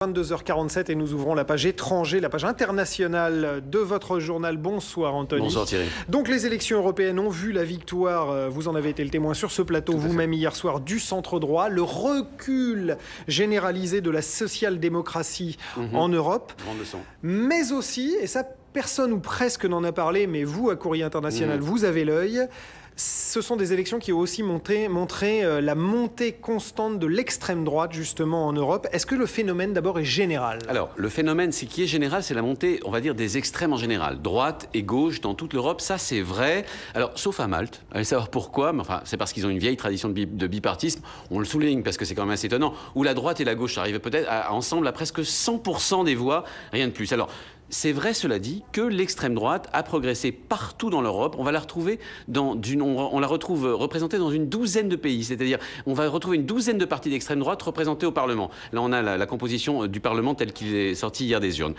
22h47 et nous ouvrons la page étranger, la page internationale de votre journal. Bonsoir Anthony. Bonsoir Thierry. Donc les élections européennes ont vu la victoire, vous en avez été le témoin sur ce plateau vous-même hier soir, du centre droit, le recul généralisé de la social-démocratie en Europe. Grande leçon. Mais aussi, et ça personne ou presque n'en a parlé, mais vous à Courrier International, vous avez l'œil. Ce sont des élections qui ont aussi montré la montée constante de l'extrême droite, justement, en Europe. Est-ce que le phénomène, d'abord, est général? Alors, le phénomène, qui est général, c'est la montée, on va dire, des extrêmes en général. Droite et gauche dans toute l'Europe, ça, c'est vrai. Alors, sauf à Malte. Allez savoir pourquoi. Mais enfin, c'est parce qu'ils ont une vieille tradition de bipartisme. On le souligne parce que c'est quand même assez étonnant. Où la droite et la gauche arrivent peut-être ensemble à presque 100% des voix, rien de plus. Alors, c'est vrai, cela dit, que l'extrême droite a progressé partout dans l'Europe. On va la retrouver on la retrouve représentée dans une douzaine de pays. C'est-à-dire, on va retrouver une douzaine de partis d'extrême droite représentées au Parlement. Là, on a la composition du Parlement tel qu'il est sorti hier des urnes.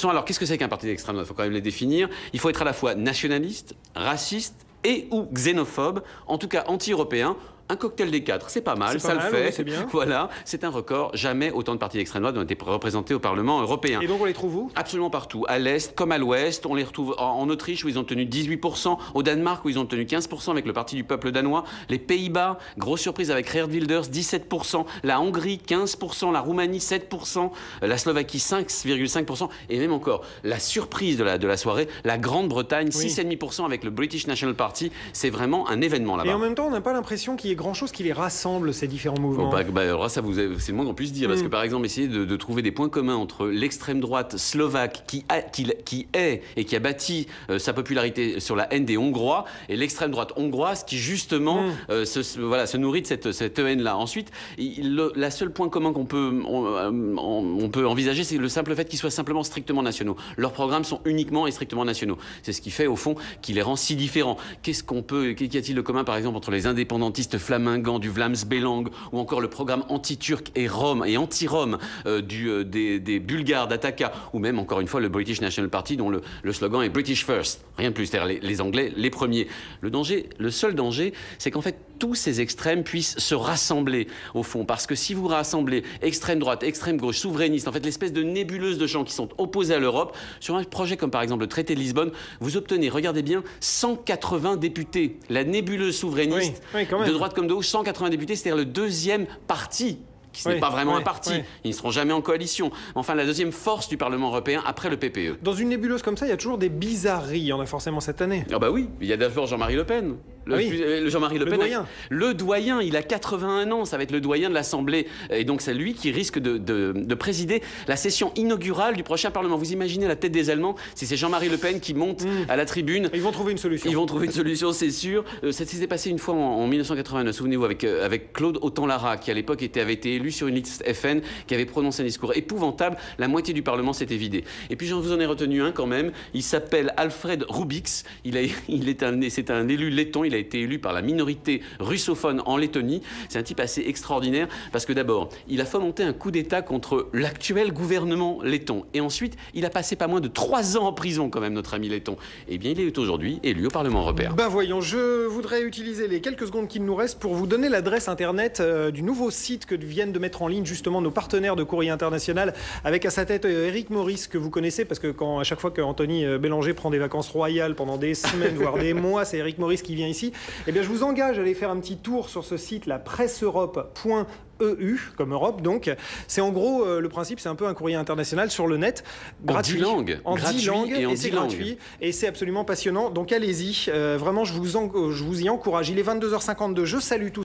Alors, qu'est-ce que c'est qu'un parti d'extrême droite? Il faut quand même les définir. Il faut être à la fois nationaliste, raciste et ou xénophobe, en tout cas anti-européen. Un cocktail des quatre, c'est pas mal, ça le fait. C'est bien. Voilà, c'est un record. Jamais autant de partis d'extrême droite ont été représentés au Parlement européen. Et donc on les trouve où? Absolument partout, à l'Est comme à l'Ouest. On les retrouve en Autriche où ils ont tenu 18%, au Danemark où ils ont tenu 15% avec le Parti du peuple danois, les Pays-Bas, grosse surprise avec Geert Wilders, 17%, la Hongrie 15%, la Roumanie 7%, la Slovaquie 5,5% et même encore la surprise de la soirée, la Grande-Bretagne 6,5% avec le British National Party. C'est vraiment un événement là-bas. Et en même temps, on n'a pas l'impression qu'il y ait grand-chose qui les rassemble, ces différents mouvements. Alors ça, c'est le moins qu'on puisse dire. Parce que, par exemple, essayer de trouver des points communs entre l'extrême droite slovaque qui est et qui a bâti sa popularité sur la haine des Hongrois et l'extrême droite hongroise qui, justement, se nourrit de cette haine-là. Ensuite, le seul point commun qu'on peut envisager, c'est le simple fait qu'ils soient simplement strictement nationaux. Leurs programmes sont uniquement et strictement nationaux. C'est ce qui fait, au fond, qui les rend si différents. Qu'y a-t-il de commun, par exemple, entre les indépendantistes flamingants du Vlaams Belang ou encore le programme anti-turc et anti-Rome des Bulgares d'Ataka ou même, encore une fois, le British National Party dont le slogan est British First. Rien de plus, c'est-à-dire les Anglais les premiers. Le seul danger, c'est qu'en fait, tous ces extrêmes puissent se rassembler, au fond. Parce que si vous rassemblez extrême droite, extrême gauche, souverainiste, en fait, l'espèce de nébuleuse de gens qui sont opposés à l'Europe, sur un projet comme par exemple le traité de Lisbonne, vous obtenez, regardez bien, 180 députés. La nébuleuse souverainiste, de droite comme de gauche, 180 députés, c'est-à-dire le deuxième parti. Ce n'est pas vraiment un parti. Ils ne seront jamais en coalition. Enfin, la deuxième force du Parlement européen après le PPE. Dans une nébuleuse comme ça, il y a toujours des bizarreries. Il y en a forcément cette année. Ah bah oui, il y a d'abord Jean-Marie Le Pen. Jean-Marie Le Pen, doyen. Le doyen, il a 81 ans, ça va être le doyen de l'Assemblée. Et donc c'est lui qui risque de présider la session inaugurale du prochain Parlement. Vous imaginez la tête des Allemands si c'est Jean-Marie Le Pen qui monte à la tribune. Ils vont trouver une solution. Ils vont trouver une solution, c'est sûr. Ça s'est passé une fois en 1989, souvenez-vous, avec Claude Autant-Lara, qui à l'époque avait été élu sur une liste FN, qui avait prononcé un discours épouvantable. La moitié du Parlement s'était vidée. Et puis je vous en ai retenu un quand même. Il s'appelle Alfred Rubiks. C'est un élu letton. Il a été élu par la minorité russophone en Lettonie. C'est un type assez extraordinaire parce que d'abord, il a fomenté un coup d'État contre l'actuel gouvernement letton. Et ensuite, il a passé pas moins de 3 ans en prison quand même, notre ami letton. Eh bien, il est aujourd'hui élu au Parlement européen. Ben voyons, je voudrais utiliser les quelques secondes qu'il nous reste pour vous donner l'adresse internet du nouveau site que viennent de mettre en ligne justement nos partenaires de Courrier International, avec à sa tête Éric Maurice, que vous connaissez parce que à chaque fois qu'Anthony Bélanger prend des vacances royales pendant des semaines, voire des mois, c'est Éric Maurice qui vient ici. Eh bien, je vous engage à aller faire un petit tour sur ce site, la presseeurope.eu, comme Europe, donc. C'est en gros, le principe, c'est un peu un courrier international sur le net, gratuit. En 10 langues. Et c'est gratuit. Et c'est absolument passionnant. Donc allez-y. Vraiment, je vous y encourage. Il est 22h52. Je salue tous.